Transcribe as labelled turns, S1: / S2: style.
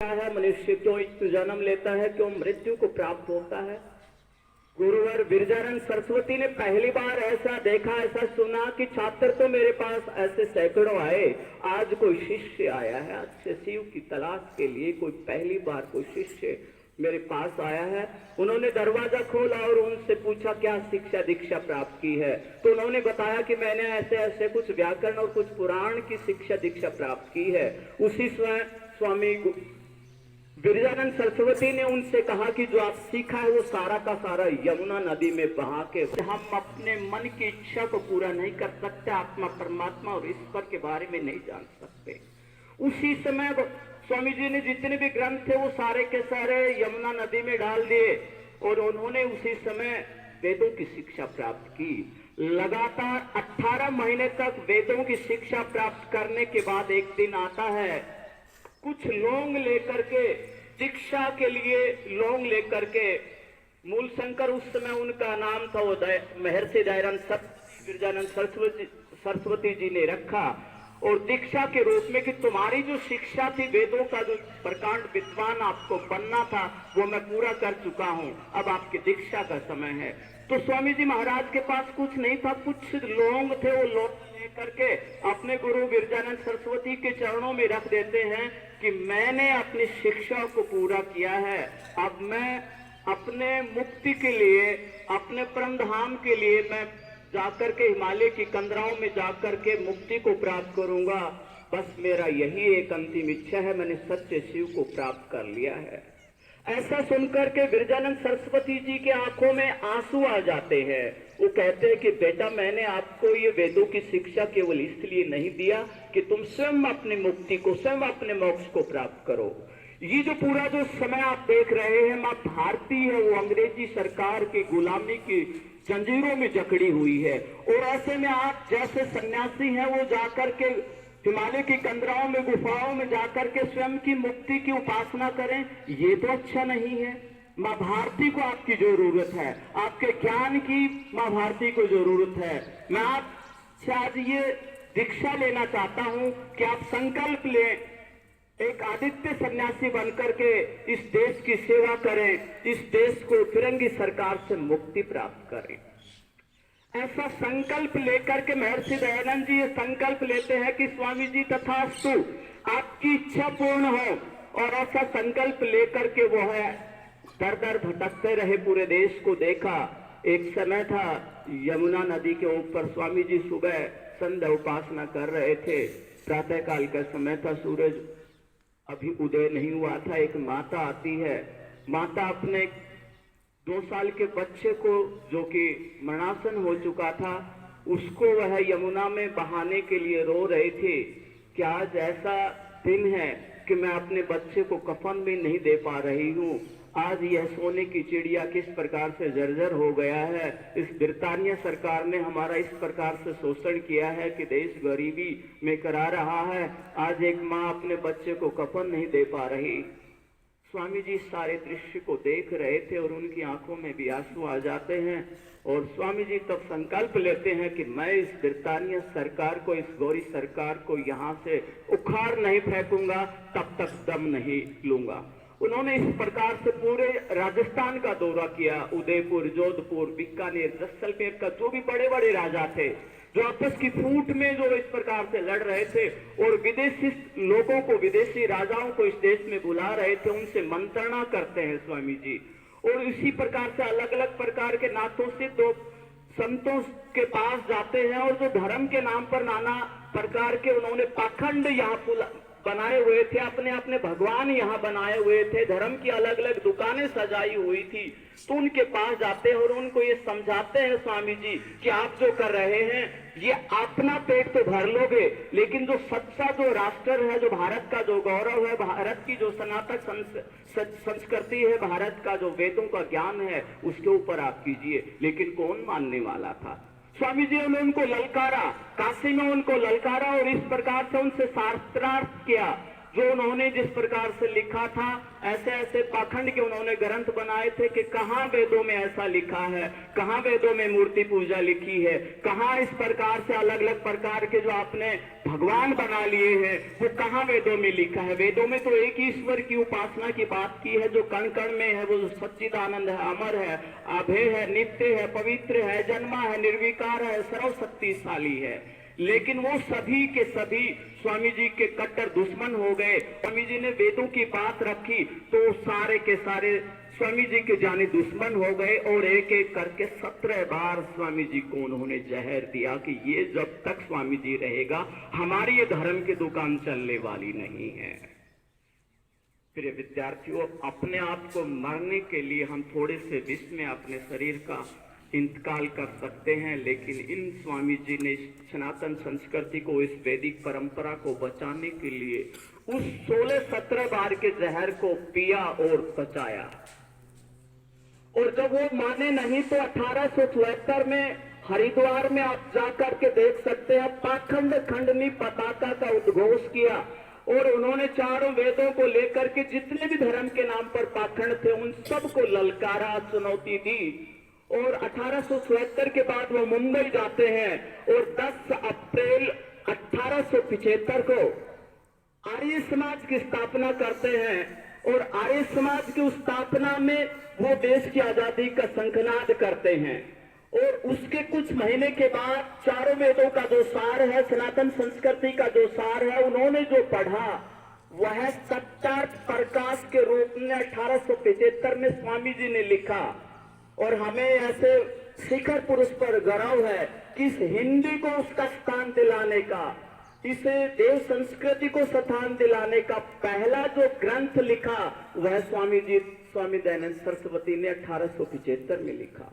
S1: क्या है, मनुष्य क्यों जन्म लेता है, क्यों मृत्यु को प्राप्त होता है। गुरुवर बिरजानंद सरस्वती ने पहली बार ऐसा देखा, ऐसा सुना कि छात्र तो मेरे पास ऐसे सैकड़ों आए, आज कोई शिष्य आया है। आज से शिव की तलाश के लिए कोई पहली बार कोई शिष्य मेरे पास आया है। उन्होंने दरवाजा खोला और उनसे पूछा क्या शिक्षा दीक्षा प्राप्त की है। तो उन्होंने बताया कि मैंने ऐसे ऐसे कुछ व्याकरण और कुछ पुराण की शिक्षा दीक्षा प्राप्त की है। उसी स्वामी बिरजानंद सरस्वती ने उनसे कहा कि जो आप सीखा है वो सारा का सारा यमुना नदी में बहा के, हम अपने मन की इच्छा को पूरा नहीं कर सकते, आत्मा परमात्मा और ईश्वर के बारे में नहीं जान सकते। उसी समय स्वामी जी ने जितने भी ग्रंथ थे वो सारे के सारे यमुना नदी में डाल दिए और उन्होंने उसी समय वेदों की शिक्षा प्राप्त की। लगातार 18 महीने तक वेदों की शिक्षा प्राप्त करने के बाद एक दिन आता है, कुछ लौंग लेकर के, दीक्षा के लिए लौंग लेकर के, मूल शंकर उस समय उनका नाम था, वो महर्षि दयानंद बिरजानंद सरस्वती जी ने रखा और दीक्षा के रूप में कि तुम्हारी जो शिक्षा थी, वेदों का जो प्रकांड विद्वान आपको बनना था वो मैं पूरा कर चुका हूं, अब आपकी दीक्षा का समय है। तो स्वामी जी महाराज के पास कुछ नहीं था, कुछ लौंग थे, वो लौंग करके अपने गुरु बिरजानंद सरस्वती के चरणों में रख देते हैं कि मैंने अपनी शिक्षा को पूरा किया है, अब मैं अपने मुक्ति के लिए, अपने परम धाम के लिए मैं जाकर के हिमालय की कंदराओं में जाकर के मुक्ति को प्राप्त करूंगा। बस मेरा यही एक अंतिम इच्छा है, मैंने सच्चे शिव को प्राप्त कर लिया है। ऐसा सुनकर के बिरजानंद सरस्वती जी के आंखों में आंसू आ जाते हैं। वो कहते हैं कि बेटा, मैंने आपको ये वेदों की शिक्षा केवल इसलिए नहीं दिया कि तुम स्वयं अपनी मुक्ति को, स्वयं अपने मोक्ष को प्राप्त करो। ये जो पूरा जो समय आप देख रहे हैं, माँ भारती है वो अंग्रेजी सरकार की गुलामी की जंजीरों में जकड़ी हुई है और ऐसे में आप जैसे सन्यासी हैं वो जाकर के हिमालय की कंदराओं में, गुफाओं में जाकर के स्वयं की मुक्ति की उपासना करें, ये तो अच्छा नहीं है। माँ भारती को आपकी जरूरत है, आपके ज्ञान की माँ भारती को जरूरत है। मैं आपसे आज ये दीक्षा लेना चाहता हूं कि आप संकल्प लें, एक आदित्य सन्यासी बनकर के इस देश की सेवा करें, इस देश को फिरंगी सरकार से मुक्ति प्राप्त करें। ऐसा संकल्प लेकर के महर्षि दयानंद जी ये संकल्प लेते हैं कि स्वामी जी तथास्तु, आपकी इच्छा पूर्ण हो। और ऐसा संकल्प लेकर के वो है दर दर भटकते रहे, पूरे देश को देखा। एक समय था यमुना नदी के ऊपर स्वामी जी सुबह संध्या उपासना कर रहे थे, प्रातः काल का समय था, सूरज अभी उदय नहीं हुआ था। एक माता आती है, माता अपने 2 साल के बच्चे को, जो कि मरणासन हो चुका था, उसको वह यमुना में बहाने के लिए रो रहे थे कि आज ऐसा दिन है कि मैं अपने बच्चे को कफन भी नहीं दे पा रही हूँ। आज यह सोने की चिड़िया किस प्रकार से जर्जर हो गया है। इस ब्रिटानिया सरकार ने हमारा इस प्रकार से शोषण किया है कि देश गरीबी में करा रहा है। आज एक माँ अपने बच्चे को कफन नहीं दे पा रही। स्वामी जी सारे दृश्य को देख रहे थे और उनकी आंखों में भी आंसू आ जाते हैं और स्वामी जी तब संकल्प लेते हैं कि मैं इस ब्रिटानिया सरकार को, इस गौरी सरकार को यहाँ से उखाड़ नहीं फेंकूंगा, तब तक दम नहीं लूंगा। उन्होंने इस प्रकार से पूरे राजस्थान का दौरा किया, उदयपुर, जोधपुर, बीकानेर, जैसलमेर का जो भी बड़े बड़े राजा थे, जो आपस की फूट में जो इस प्रकार से लड़ रहे थे और विदेशी लोगों को, विदेशी राजाओं को इस देश में बुला रहे थे, उनसे मंत्रणा करते हैं स्वामी जी। और इसी प्रकार से अलग अलग प्रकार के नाथों से दो संतों के पास जाते हैं और जो धर्म के नाम पर नाना प्रकार के उन्होंने पाखंड यहाँ बनाए हुए थे, अपने अपने भगवान यहाँ बनाए हुए थे, धर्म की अलग अलग दुकानें सजाई हुई थी, तो उनके पास जाते हैं और उनको ये समझाते हैं स्वामी जी कि आप जो कर रहे हैं ये अपना पेट तो भर लोगे, लेकिन जो सच्चा जो राष्ट्र है, जो भारत का जो गौरव है, भारत की जो सनातन संस्कृति है, भारत का जो वेदों का ज्ञान है, उसके ऊपर आप कीजिए। लेकिन कौन मानने वाला था? स्वामी जी ने उनको ललकारा, काशी में उनको ललकारा और इस प्रकार से उनसे शास्त्रार्थ किया। जो उन्होंने जिस प्रकार से लिखा था, ऐसे ऐसे पाखंड के उन्होंने ग्रंथ बनाए थे कि कहाँ वेदों में ऐसा लिखा है, कहाँ वेदों में मूर्ति पूजा लिखी है, कहाँ इस प्रकार से अलग अलग प्रकार के जो आपने भगवान बना लिए हैं वो कहाँ वेदों में लिखा है। वेदों में तो एक ही ईश्वर की उपासना की बात की है जो कण कण में है, वो सच्चिदानंद है, अमर है, अभय है, नित्य है, पवित्र है, जन्मा है, निर्विकार है, सर्वशक्तिशाली है। लेकिन वो सभी के सभी स्वामी जी के कट्टर दुश्मन हो गए। स्वामी जी ने वेदों की बात रखी तो सारे के सारे स्वामी जी के जाने दुश्मन हो गए और एक एक करके 17 बार स्वामी जी को उन्होंने जहर दिया कि ये जब तक स्वामी जी रहेगा हमारी ये धर्म की दुकान चलने वाली नहीं है। प्रिय विद्यार्थियों, अपने आप को मारने के लिए हम थोड़े से विष में अपने शरीर का इंतकाल कर सकते हैं, लेकिन इन स्वामी जी ने सनातन संस्कृति को, इस वैदिक परंपरा को बचाने के लिए उस 16-17 बार के जहर को पिया और पचाया। और जब वो माने नहीं तो 1874 में हरिद्वार में आप जाकर के देख सकते हैं, पाखंड खंडनी पताका का उद्घोष किया और उन्होंने चारों वेदों को लेकर के जितने भी धर्म के नाम पर पाखंड थे उन सबको ललकारा, चुनौती दी। और 1874 के बाद वो मुंबई जाते हैं और 10 अप्रैल 1875 को आर्य समाज की स्थापना करते हैं और आर्य समाज की स्थापना में वो देश की आजादी का शंखनाद करते हैं। और उसके कुछ महीने के बाद चारों वेदों का जो सार है, सनातन संस्कृति का जो सार है, उन्होंने जो पढ़ा वह सत्यार्थ प्रकाश के रूप में 1875 में स्वामी जी ने लिखा। और हमें ऐसे शिखर पुरुष पर गर्व है कि इस हिंदी को उसका स्थान दिलाने का, इसे देव संस्कृति को स्थान दिलाने का पहला जो ग्रंथ लिखा वह स्वामी दयानंद सरस्वती ने 1875 में लिखा।